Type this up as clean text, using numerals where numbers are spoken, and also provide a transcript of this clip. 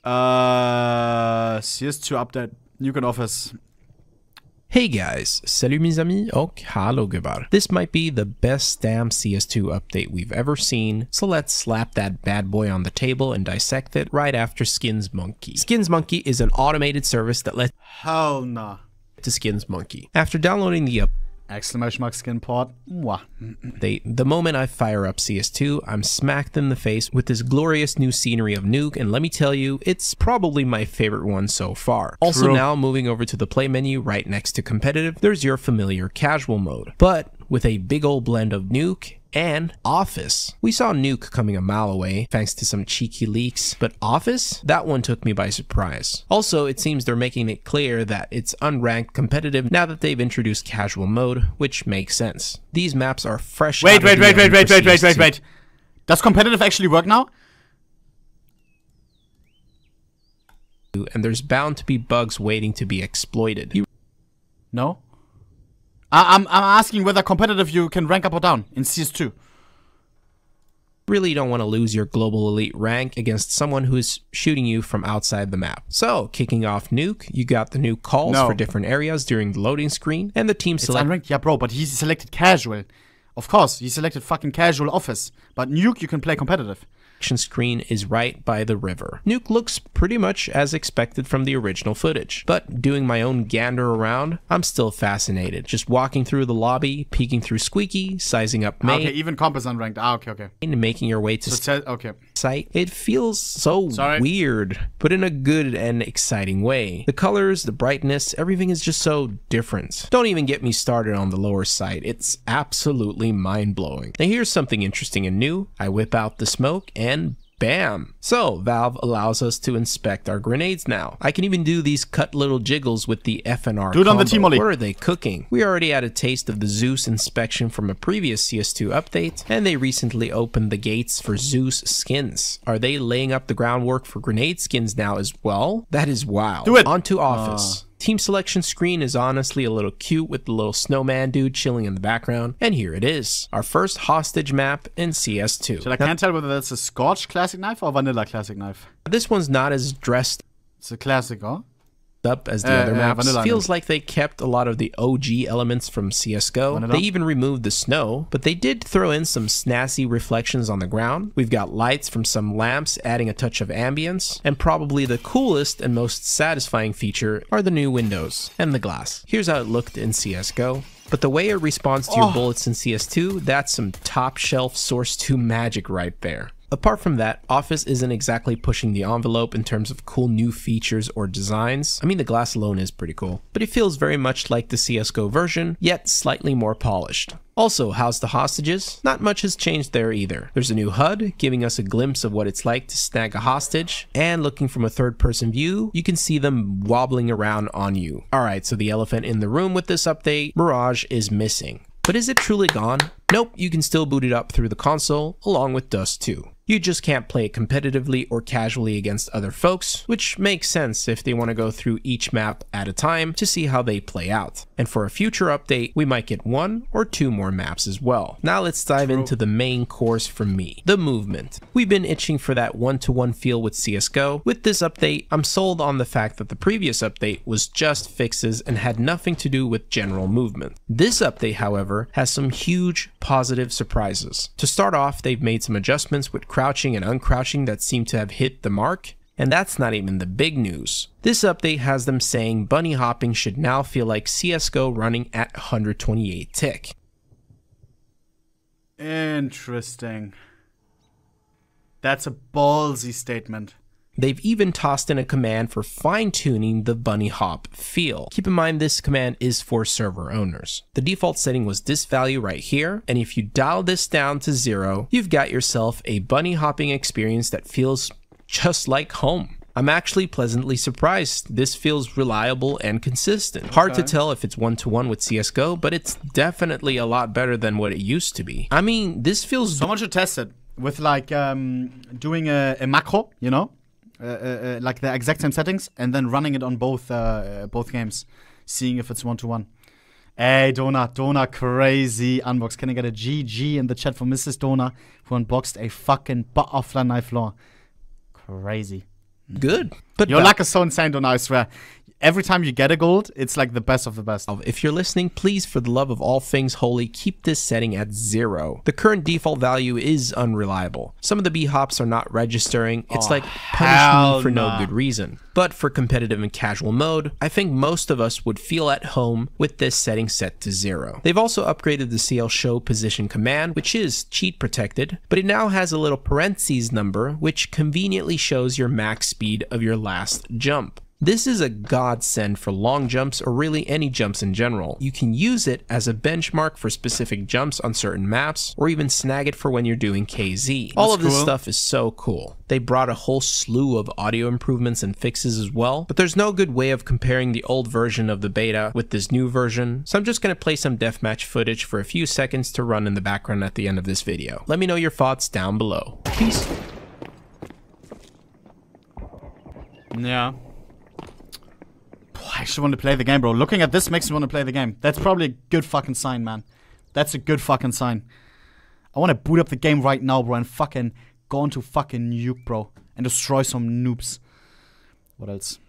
CS2 update. Nuke in office. Hey guys, salut mes amis och hallå gubbar. This might be the best damn CS2 update we've ever seen, so let's slap that bad boy on the table and dissect it right after Skins Monkey. Skins Monkey is an automated service that lets Hell nah. to Skins Monkey. After downloading the Exclamation mark skin port. Mwah. The moment I fire up CS2, I'm smacked in the face with this glorious new scenery of Nuke, and let me tell you, it's probably my favorite one so far. Also now moving over to the play menu right next to competitive, there's your familiar casual mode, but with a big old blend of Nuke and Office. We saw Nuke coming a mile away thanks to some cheeky leaks, but Office? That one took me by surprise. Also, it seems they're making it clear that it's unranked competitive now that they've introduced casual mode, which makes sense. These maps are fresh. Wait. Does competitive actually work now? And there's bound to be bugs waiting to be exploited. No? I'm asking whether competitive you can rank up or down in CS2. Really don't want to lose your global elite rank against someone who's shooting you from outside the map. So, kicking off Nuke, you got the new calls for different areas during the loading screen, and the team select. Unranked? Yeah, bro, but he selected casual. Of course, he selected fucking casual office. But Nuke, you can play competitive. Screen is right by the river. Nuke looks pretty much as expected from the original footage, but doing my own gander around, I'm still fascinated. Just walking through the lobby, peeking through Squeaky, sizing up main. Okay, even comp is unranked. Okay. And making your way to site. It feels so weird, but in a good and exciting way. The colors, the brightness, everything is just so different. Don't even get me started on the lower side. It's absolutely mind-blowing. Now here's something interesting and new. I whip out the smoke and bam! So, Valve allows us to inspect our grenades now. I can even do these cut little jiggles with the FNR combo. On the team, Ollie. What are they cooking? We already had a taste of the Zeus inspection from a previous CS2 update, and they recently opened the gates for Zeus skins. Are they laying up the groundwork for grenade skins now as well? That is wild. Do it! On to Office. Team selection screen is honestly a little cute with the little snowman dude chilling in the background. And here it is, our first hostage map in CS2. So I can't tell whether that's a Scorch classic knife or vanilla classic knife. This one's not as dressed It's a classic, huh? up as the other maps. Feels like they kept a lot of the OG elements from CSGO. They even removed the snow, but they did throw in some snazzy reflections on the ground. We've got lights from some lamps adding a touch of ambience, and probably the coolest and most satisfying feature are the new windows and the glass. Here's how it looked in CSGO. But the way it responds to your bullets in CS2, that's some top shelf Source 2 magic right there. Apart from that, Office isn't exactly pushing the envelope in terms of cool new features or designs. I mean, the glass alone is pretty cool, but it feels very much like the CSGO version, yet slightly more polished. Also, how's the hostages? Not much has changed there either. There's a new HUD, giving us a glimpse of what it's like to snag a hostage, and looking from a third-person view, you can see them wobbling around on you. Alright, so the elephant in the room with this update, Mirage is missing. But is it truly gone? Nope, you can still boot it up through the console, along with Dust 2. You just can't play it competitively or casually against other folks, which makes sense if they want to go through each map at a time to see how they play out. And for a future update, we might get 1 or 2 more maps as well. Now let's dive into the main course from me, the movement. We've been itching for that one-to-one feel with CSGO. With this update, I'm sold on the fact that the previous update was just fixes and had nothing to do with general movement. This update, however, has some huge positive surprises. To start off, they've made some adjustments with crouching and uncrouching that seem to have hit the mark. And that's not even the big news. This update has them saying bunny hopping should now feel like CSGO running at 128 tick. Interesting. That's a ballsy statement. They've even tossed in a command for fine-tuning the bunny hop feel. Keep in mind this command is for server owners. The default setting was this value right here, and if you dial this down to 0, you've got yourself a bunny hopping experience that feels just like home. I'm actually pleasantly surprised. This feels reliable and consistent. Hard to tell if it's one-to-one with CSGO, but it's definitely a lot better than what it used to be. I mean, this feels... Someone should test it with like doing a macro, you know? Like the exact same settings, and then running it on both games, seeing if it's one-to-one. Hey, Dona, crazy unbox. Can I get a GG in the chat for Mrs. Dona, who unboxed a fucking butterfly knife law? Crazy. Good. But your luck is so insane, Donna, I swear. Every time you get a gold, it's like the best of the best. If you're listening, please, for the love of all things holy, keep this setting at 0. The current default value is unreliable. Some of the B-hops are not registering. It's like punishing me for no good reason. But for competitive and casual mode, I think most of us would feel at home with this setting set to 0. They've also upgraded the CL show position command, which is cheat protected, but it now has a little parentheses number, which conveniently shows your max speed of your last jump. This is a godsend for long jumps or really any jumps in general. You can use it as a benchmark for specific jumps on certain maps or even snag it for when you're doing KZ. All of this stuff is so cool. They brought a whole slew of audio improvements and fixes as well, but there's no good way of comparing the old version of the beta with this new version, so I'm just going to play some deathmatch footage for a few seconds to run in the background at the end of this video. Let me know your thoughts down below. Peace. Yeah. I actually want to play the game, bro. Looking at this makes me want to play the game. That's probably a good fucking sign, man. That's a good fucking sign. I want to boot up the game right now, bro, and fucking go into fucking Nuke, bro. And destroy some noobs. What else?